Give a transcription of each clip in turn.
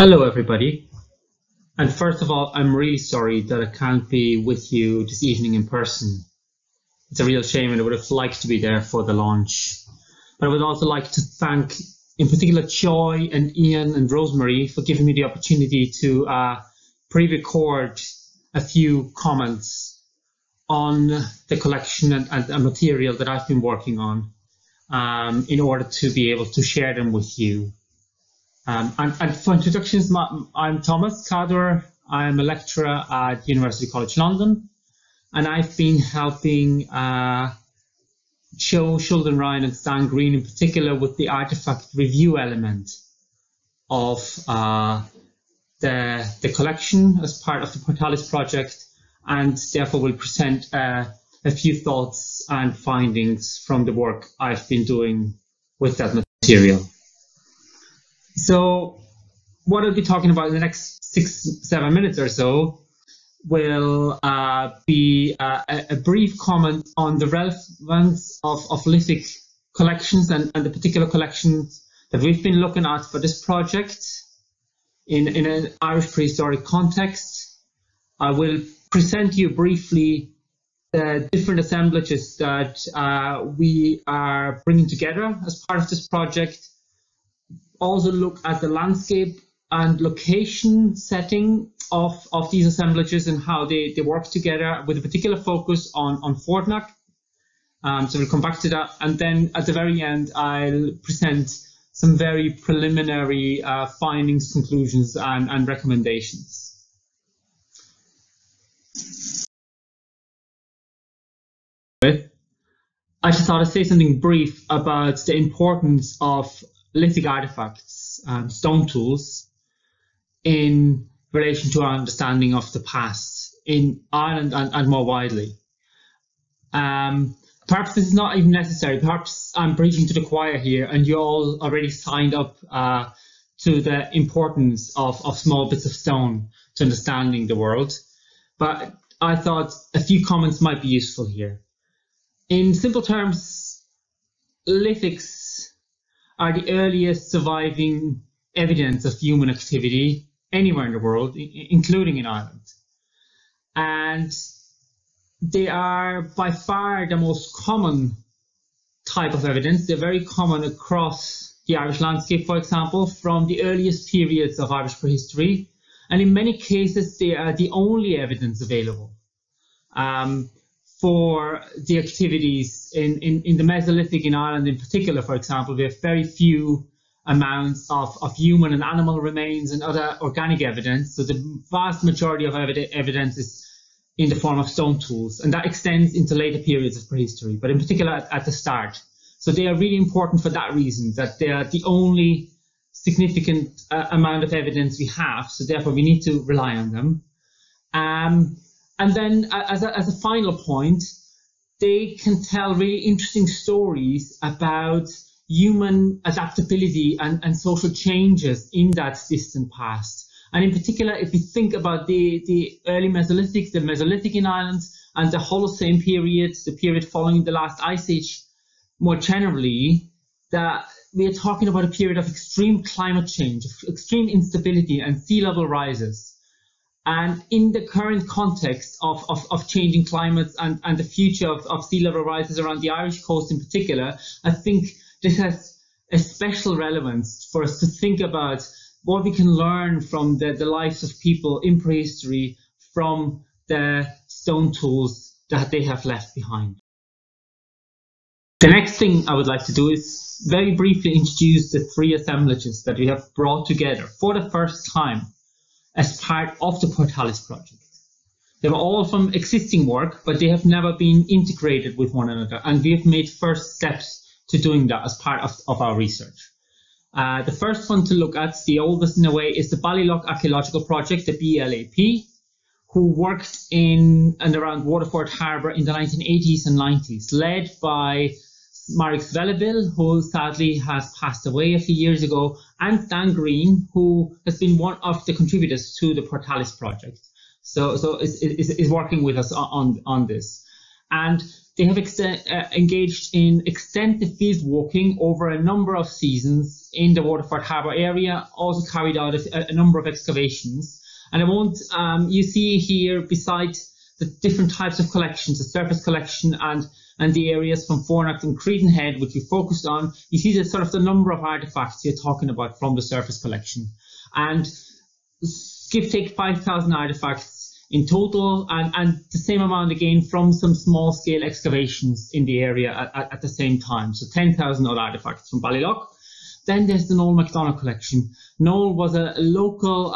Hello, everybody. And first of all, I'm really sorry that I can't be with you this evening in person. It's a real shame, and I would have liked to be there for the launch. But I would also like to thank, in particular, Joy and Ian and Rosemary for giving me the opportunity to pre-record a few comments on the collection and material that I've been working on in order to be able to share them with you. And for introductions, I'm Thomas Kador. I'm a lecturer at University College London, and I've been helping Joe, Sheldon Ryan, and Stan Green in particular with the Artefact review element of the collection as part of the Portalis project, and therefore will present a few thoughts and findings from the work I've been doing with that material. So what I'll be talking about in the next 6-7 minutes or so will be a brief comment on the relevance of lithic collections and the particular collections that we've been looking at for this project in an Irish prehistoric context. I will present you briefly the different assemblages that we are bringing together as part of this project. Also look at the landscape and location setting of these assemblages and how they work together, with a particular focus on Fortnac. So we'll come back to that. And then at the very end, I'll present some very preliminary findings, conclusions, and recommendations. I just thought I'd say something brief about the importance of lithic artifacts, stone tools, in relation to our understanding of the past in Ireland and more widely. Perhaps this is not even necessary. Perhaps I'm preaching to the choir here, and you all already signed up to the importance of small bits of stone to understanding the world. But I thought a few comments might be useful here. In simple terms, lithics are the earliest surviving evidence of human activity anywhere in the world, including in Ireland. And they are by far the most common type of evidence. They're very common across the Irish landscape, for example, from the earliest periods of Irish prehistory. And in many cases, they are the only evidence available for the activities in the Mesolithic in Ireland in particular. For example, we have very few amounts of human and animal remains and other organic evidence. So the vast majority of evidence is in the form of stone tools, and that extends into later periods of prehistory, but in particular at the start. So they are really important for that reason, that they are the only significant amount of evidence we have. So therefore we need to rely on them. And then as a final point, they can tell really interesting stories about human adaptability and social changes in that distant past. And in particular, if we think about the early Mesolithic, the Mesolithic in Ireland, and the Holocene period, the period following the last ice age, more generally, that we are talking about a period of extreme climate change, extreme instability and sea level rises. And in the current context of changing climates and the future of sea level rises around the Irish coast in particular, I think this has a special relevance for us to think about what we can learn from the lives of people in prehistory from the stone tools that they have left behind. The next thing I would like to do is very briefly introduce the three assemblages that we have brought together for the first time as part of the Portalis project. They were all from existing work, but they have never been integrated with one another, and we have made first steps to doing that as part of our research. The first one to look at, the oldest in a way, is the Ballylock Archaeological Project, the BLAP, who worked in and around Waterford Harbour in the 1980s and 90s, led by Marek Svelebil, who sadly has passed away a few years ago, and Stan Green, who has been one of the contributors to the Portalis project. So is working with us on this. And they have engaged in extensive field walking over a number of seasons in the Waterford Harbour area, also carried out a number of excavations. And I won't, you see here, besides the different types of collections, the surface collection and the areas from Fornacht and Credenhead, which we focused on, you see the sort of the number of artifacts you're talking about from the surface collection. And give take 5,000 artifacts in total, and the same amount again from some small scale excavations in the area at the same time. So 10,000 odd artifacts from Ballylough. Then there's the Noel MacDonagh collection. Noel was a local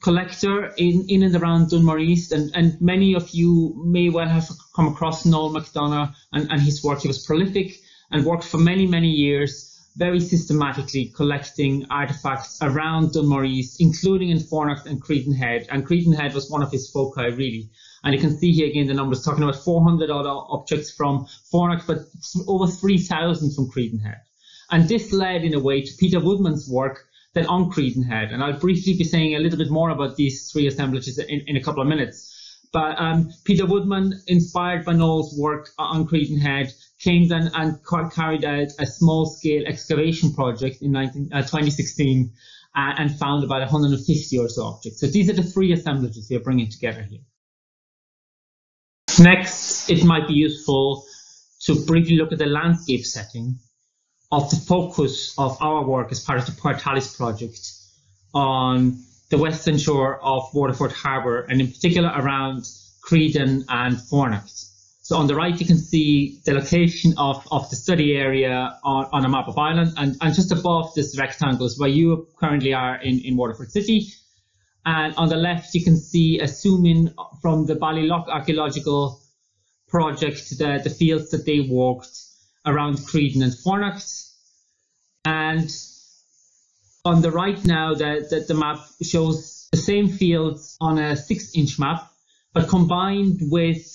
collector in and around Dunmore East, and many of you may well have come across Noel MacDonagh and his work. He was prolific and worked for many, many years, very systematically collecting artifacts around Dunmore East, including in Fornacht and Credenhead. And Credenhead was one of his foci, really. And you can see here again the numbers, talking about 400 odd objects from Fornacht, but over 3,000 from Credenhead. And this led, in a way, to Peter Woodman's work then on Credenhead. And I'll briefly be saying a little bit more about these three assemblages in a couple of minutes. But Peter Woodman, inspired by Noel's work on Credenhead, came then and carried out a small-scale excavation project in 2016 and found about 150 or so objects. So these are the three assemblages we are bringing together here. Next, it might be useful to briefly look at the landscape setting of the focus of our work as part of the Portalis project on the western shore of Waterford Harbour, and in particular around Creden and Fornacht. So on the right, you can see the location of the study area on a map of Ireland, and just above this rectangle is where you currently are in Waterford City. And on the left, you can see a zoom in from the Ballylough archaeological project, the fields that they walked around Creden and Fornacht. And on the right now, the map shows the same fields on a 6-inch map, but combined with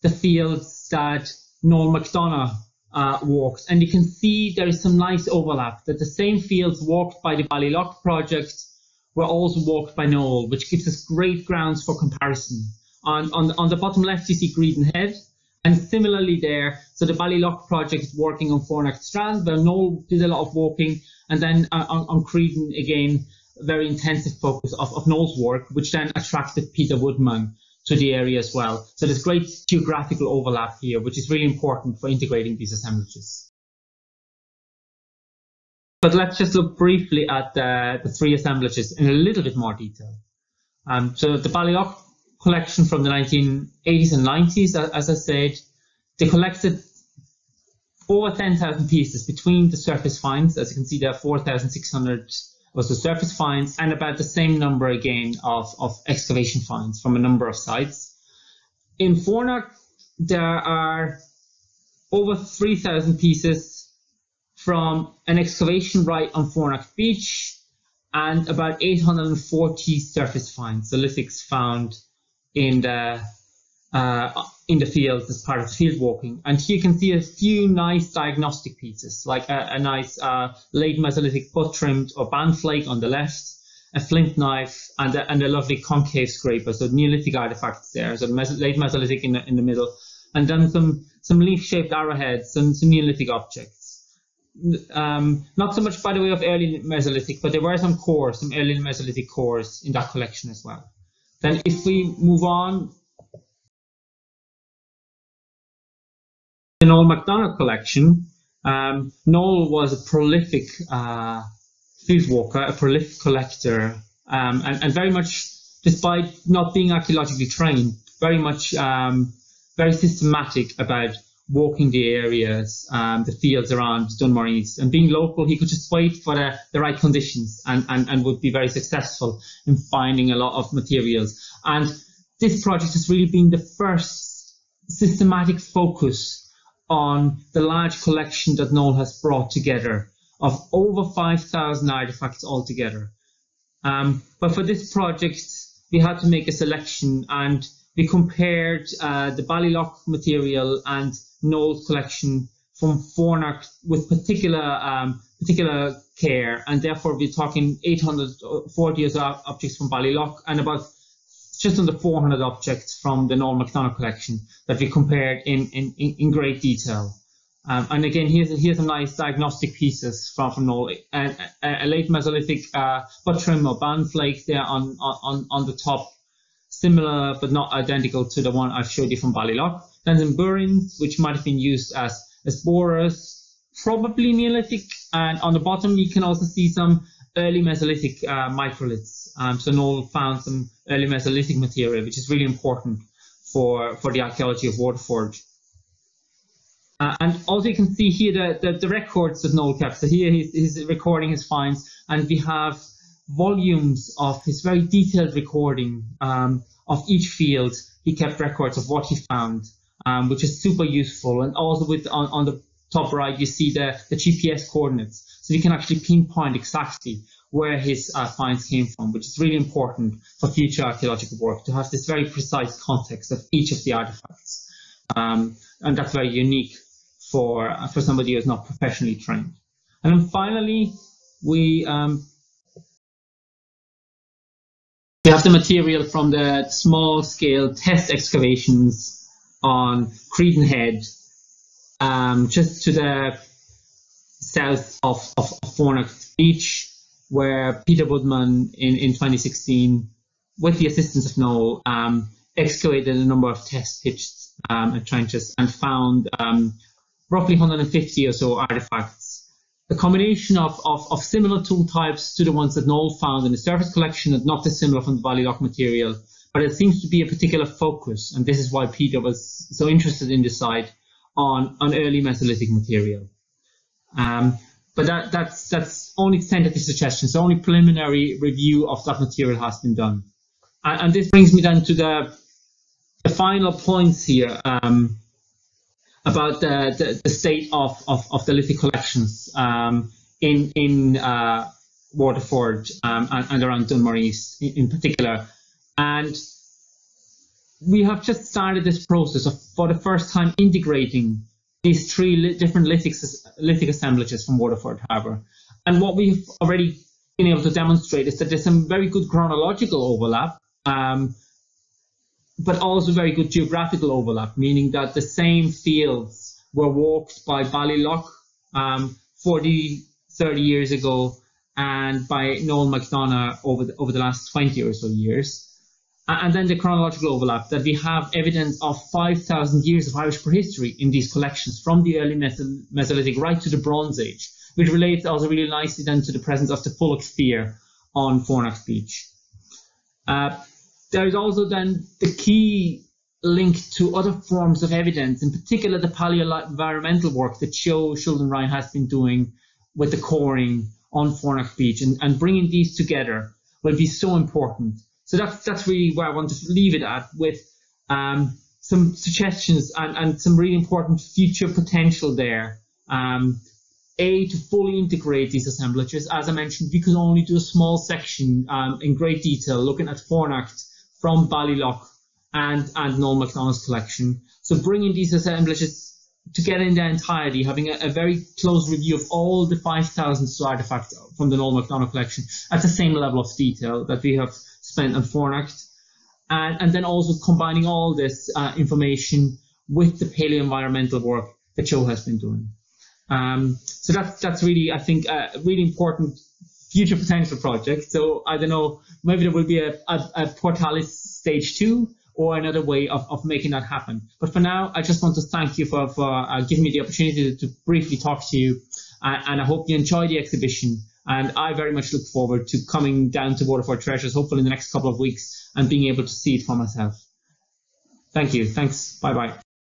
the fields that Noel MacDonagh walked. And you can see there is some nice overlap, that the same fields walked by the Ballylough project were also walked by Noel, which gives us great grounds for comparison. On the bottom left, you see Credenhead, and similarly there, so the Ballylough project working on Fornacht Strand, where Noel did a lot of walking, and then on Creden again, very intensive focus of Noel's work, which then attracted Peter Woodman to the area as well. So there's great geographical overlap here, which is really important for integrating these assemblages. But let's just look briefly at the three assemblages in a little bit more detail. So the Ballylough collection from the 1980s and 90s, as I said, they collected over 10,000 pieces between the surface finds. As you can see, there are 4,600 was the surface finds, and about the same number again of excavation finds from a number of sites. In Fornacht, there are over 3,000 pieces from an excavation right on Fornacht Beach, and about 840 surface finds, the lithics found in the fields as part of field walking. And here you can see a few nice diagnostic pieces, like a nice late Mesolithic butt trimmed or band flake on the left, a flint knife, and a lovely concave scraper, so Neolithic artifacts there, so late Mesolithic in the middle, and then some leaf-shaped arrowheads, some Neolithic objects. Not so much by the way of early Mesolithic, but there were some cores, some early Mesolithic cores in that collection as well. Then if we move on, the Noel MacDonagh collection, Noel was a prolific field walker, a prolific collector, and very much, despite not being archaeologically trained, very much very systematic about walking the areas, the fields around Dunmore East. And being local, he could just wait for the right conditions and would be very successful in finding a lot of materials. And this project has really been the first systematic focus on the large collection that Noel has brought together of over 5,000 artifacts altogether. But for this project, we had to make a selection, and we compared the Ballylough material and Noel's collection from Fornacht with particular care, and therefore we're talking 840 objects from Ballylough and about just under 400 objects from the Noel McDonagh collection that we compared in great detail. And again, here's some nice diagnostic pieces from Noel. A late Mesolithic buttrim or band flake there on the top, similar but not identical to the one I've showed you from Ballylough. Then some burins, which might have been used as borers, probably Neolithic. And on the bottom, you can also see some early Mesolithic microliths. So Noel found some early Mesolithic material, which is really important for the archaeology of Waterford. And also you can see here the records that Noel kept. So here he's recording his finds, and we have volumes of his very detailed recording of each field. He kept records of what he found, which is super useful. And also on the top right, you see the GPS coordinates. So you can actually pinpoint exactly where his finds came from, which is really important for future archaeological work, to have this very precise context of each of the artifacts. And that's very unique for somebody who's not professionally trained. And then finally, we have the material from the small-scale test excavations on Creedon Head, just to the south of Fornacht Beach, where Peter Woodman in 2016, with the assistance of Noel, excavated a number of test pits and trenches and found roughly 150 or so artifacts. A combination of similar tool types to the ones that Noel found in the surface collection, and not dissimilar from the Ballylough material, but it seems to be a particular focus, and this is why Peter was so interested in this site, on early Mesolithic material. But that's only tentative suggestions, so only preliminary review of that material has been done. And this brings me then to the final points here, about the state of the lithic collections in Waterford and around Dunmore-East in particular. And we have just started this process of, for the first time, integrating these three different lithic assemblages from Waterford Harbour. And what we've already been able to demonstrate is that there's some very good chronological overlap, but also very good geographical overlap, meaning that the same fields were walked by Ballylough 40, 30 years ago, and by Noel McDonagh over the last 20 or so years. And then the chronological overlap, that we have evidence of 5,000 years of Irish prehistory in these collections, from the early Mesolithic right to the Bronze Age, which relates also really nicely then to the presence of the Fulloch Sphere on Fornacht Beach. There is also then the key link to other forms of evidence, in particular the paleo-environmental work that Joe Schulden-Ryan has been doing with the coring on Fornacht Beach, and bringing these together will be so important. So that's really where I want to leave it at, with some suggestions and some really important future potential there. To fully integrate these assemblages. As I mentioned, we could only do a small section in great detail, looking at Fornacht from Ballylough and Noel McDonagh's collection. So bringing these assemblages together in their entirety, having a very close review of all the 5,000 artifacts from the Noel McDonagh collection at the same level of detail that we have spent on Fornacht, and then also combining all this information with the paleo-environmental work that Joe has been doing. So that's really, I think, a really important future potential project. So I don't know, maybe there will be a Portalis stage 2 or another way of making that happen. But for now, I just want to thank you for giving me the opportunity to briefly talk to you, and I hope you enjoy the exhibition. And I very much look forward to coming down to Waterford Treasures, hopefully in the next couple of weeks, and being able to see it for myself. Thank you. Thanks. Bye-bye.